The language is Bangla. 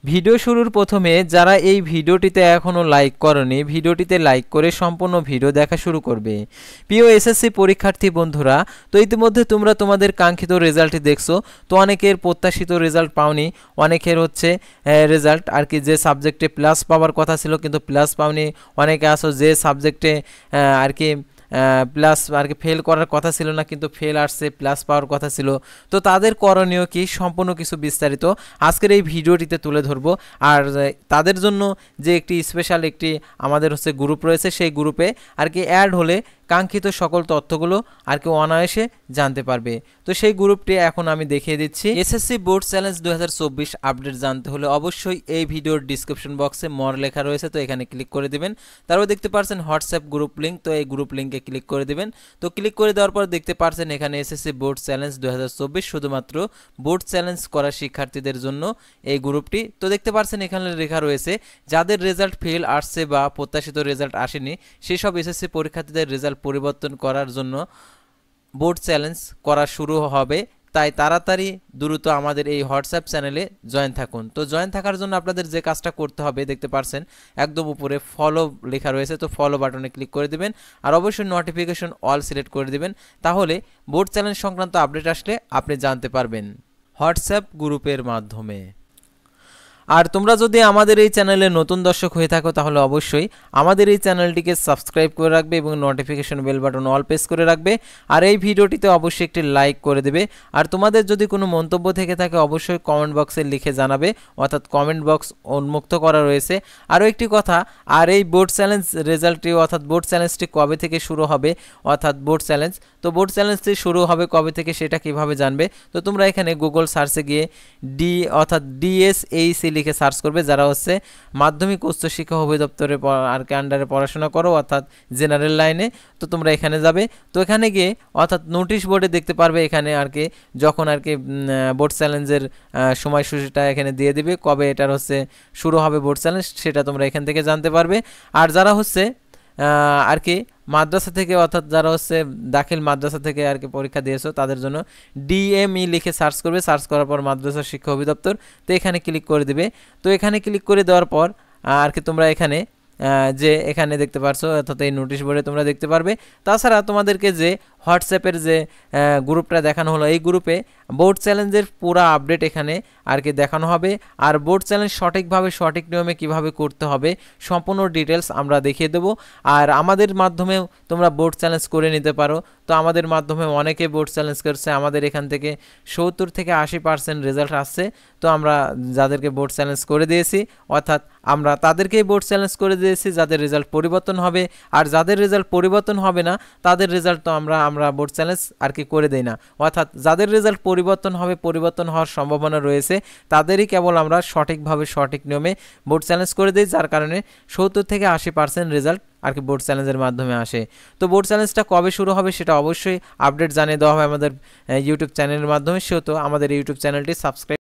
ভিডিও শুরুর প্রথমে যারা এই ভিডিওটিতে এখনও লাইক করনি, ভিডিওটিতে লাইক করে সম্পূর্ণ ভিডিও দেখা শুরু করবে। প্রিয় এসএসসি পরীক্ষার্থী বন্ধুরা, তো ইতিমধ্যে তোমরা তোমাদের কাঙ্ক্ষিত রেজাল্টটি দেখছো। তো অনেকের প্রত্যাশিত রেজাল্ট পাওনি, অনেকের হচ্ছে রেজাল্ট আর কি যে সাবজেক্টে প্লাস পাওয়ার কথা ছিল কিন্তু প্লাস পাওনি, অনেকে আসো যে সাবজেক্টে আর কি প্লাস আর কি ফেল করার কথা ছিল না কিন্তু ফেল আসছে, প্লাস পাওয়ার কথা ছিল। তো তাদের করণীয় কি সম্পূর্ণ কিছু বিস্তারিত আজকের এই ভিডিওটিতে তুলে ধরবো। আর তাদের জন্য যে একটি স্পেশাল একটি আমাদের হচ্ছে গ্রুপ রয়েছে, সেই গ্রুপে আর কি অ্যাড হলে কাঙ্ক্ষিত সকল তথ্যগুলো আর কি অনায়াসে জানতে পারবে। তো সেই গ্রুপটি এখন আমি দেখিয়ে দিচ্ছি। এসএসসি বোর্ড চ্যালেঞ্জ 2024 আপডেট জানতে হলে অবশ্যই এই ভিডিওর ডিসক্রিপশন বক্সে মর লেখা রয়েছে, তো এখানে ক্লিক করে দিবেন। তারপর দেখতে পাচ্ছেন হোয়াটসঅ্যাপ গ্রুপ লিঙ্ক, তো এই গ্রুপ লিঙ্কে ক্লিক করে দিবেন। তো ক্লিক করে দেওয়ার পর দেখতে পাচ্ছেন এখানে এসএসসি বোর্ড চ্যালেঞ্জ 2024 শুধুমাত্র বোর্ড চ্যালেঞ্জ করা শিক্ষার্থীদের জন্য এই গ্রুপটি। তো দেখতে পাচ্ছেন এখানে লেখা রয়েছে যাদের রেজাল্ট ফেল আসছে বা প্রত্যাশিত রেজাল্ট আসেনি সেই সব এসএসসি পরীক্ষার্থীদের রেজাল্ট পরিবর্তন করার জন্য বোর্ড চ্যালেঞ্জ করা শুরু হবে। তাই তাড়াতাড়ি দ্রুত আমাদের এই হোয়াটসঅ্যাপ চ্যানেলে জয়েন থাকুন। তো জয়েন থাকার জন্য আপনাদের যে কাজটা করতে হবে দেখতে পাচ্ছেন একদম উপরে ফলো লেখা রয়েছে, তো ফলো বাটনে ক্লিক করে দিবেন আর অবশ্যই নোটিফিকেশন অল সিলেক্ট করে দিবেন। তাহলে বোর্ড চ্যালেঞ্জ সংক্রান্ত আপডেট আসলে আপনি জানতে পারবেন হোয়াটসঅ্যাপ গ্রুপের মাধ্যমে। আর তোমরা যদি আমাদের এই চ্যানেলে নতুন দর্শক হয়ে থাকো তাহলে অবশ্যই আমাদের এই চ্যানেলটিকে সাবস্ক্রাইব করে রাখবে এবং notification bell button all press করে রাখবে। আর এই ভিডিওটিতে অবশ্যই একটি লাইক করে দেবে। আর তোমাদের যদি কোনো মন্তব্য থেকে থাকে অবশ্যই কমেন্ট বক্সে লিখে জানাবে, অর্থাৎ কমেন্ট বক্স উন্মুক্ত করা রয়েছে। আরও একটি কথা, আর এই বোর্ড চ্যালেঞ্জ রেজাল্টটি অর্থাৎ বোর্ড চ্যালেঞ্জটি কবে থেকে শুরু হবে, অর্থাৎ বোর্ড চ্যালেঞ্জ, তো বোর্ড চ্যালেঞ্জটি শুরু হবে কবে থেকে সেটা কিভাবে জানবে। তো তোমরা এখানে গুগল সার্চে গিয়ে অর্থাৎ DSAC লিখে সার্চ করবে, যারা হচ্ছে মাধ্যমিক উচ্চ শিক্ষা অধিদপ্তরের আর কি আন্ডারে পড়াশোনা করো অর্থাৎ জেনারেল লাইনে। তো তোমরা এখানে যাবে, তো এখানে গিয়ে অর্থাৎ নোটিশ বোর্ডে দেখতে পারবে এখানে আর কি যখন আর কি বোর্ড চ্যালেঞ্জের সময়সূচিটা এখানে দিয়ে দিবে, কবে এটার হচ্ছে শুরু হবে বোর্ড চ্যালেঞ্জ সেটা তোমরা এখান থেকে জানতে পারবে। আর যারা হচ্ছে আর কি মাদ্রাসা থেকে অর্থাৎ যারা হচ্ছে দাখিল মাদ্রাসা থেকে আর কি পরীক্ষা দিয়েছো তাদের জন্য DME লিখে সার্চ করবে, সার্চ করার পর মাদ্রাসা শিক্ষা অধিদপ্তর, তো এখানে ক্লিক করে দিবে। তো এখানে ক্লিক করে দেওয়ার পর আর কি তোমরা এখানে যে এখানে দেখতে পারছো অর্থাৎ এই নোটিশ বোর্ডে তোমরা দেখতে পারবে। তাছাড়া তোমাদেরকে যে হোয়াটসঅ্যাপের যে গ্রুপটা দেখানো হলো এই গ্রুপে বোর্ড চ্যালেঞ্জের পুরো আপডেট এখানে আর কি দেখানো হবে। আর বোর্ড চ্যালেঞ্জ সঠিকভাবে সঠিক নিয়মে কিভাবে করতে হবে সম্পূর্ণ ডিটেলস আমরা দেখিয়ে দেবো। আর আমাদের মাধ্যমেও তোমরা বোর্ড চ্যালেঞ্জ করে নিতে পারো। তো আমাদের মাধ্যমে অনেকে বোর্ড চ্যালেঞ্জ করছে, আমাদের এখান থেকে 70 থেকে 80% রেজাল্ট আসছে। তো আমরা যাদেরকে বোর্ড চ্যালেঞ্জ করে দিয়েছি অর্থাৎ আমরা তাদেরকেই বোর্ড চ্যালেঞ্জ করে দিয়েছি যাদের রেজাল্ট পরিবর্তন হবে। আর যাদের রেজাল্ট পরিবর্তন হবে না তাদের রেজাল্ট তো আমরা বোর্ড চ্যালেঞ্জ আর কি করে দেই না, অর্থাৎ যাদের রেজাল্ট পরিবর্তন হবে, পরিবর্তন হওয়ার সম্ভাবনা রয়েছে তাদেরই কেবল আমরা সঠিকভাবে সঠিক নিয়মে বোর্ড চ্যালেঞ্জ করে দিই, যার কারণে 70 থেকে 80% রেজাল্ট আর কি বোর্ড চ্যালেঞ্জের মাধ্যমে আসে। তো বোর্ড চ্যালেঞ্জটা কবে শুরু হবে সেটা অবশ্যই আপডেট জানিয়ে দেওয়া হবে আমাদের ইউটিউব চ্যানেলের মাধ্যমে। সেহেতু আমাদের ইউটিউব চ্যানেলটি সাবস্ক্রাইব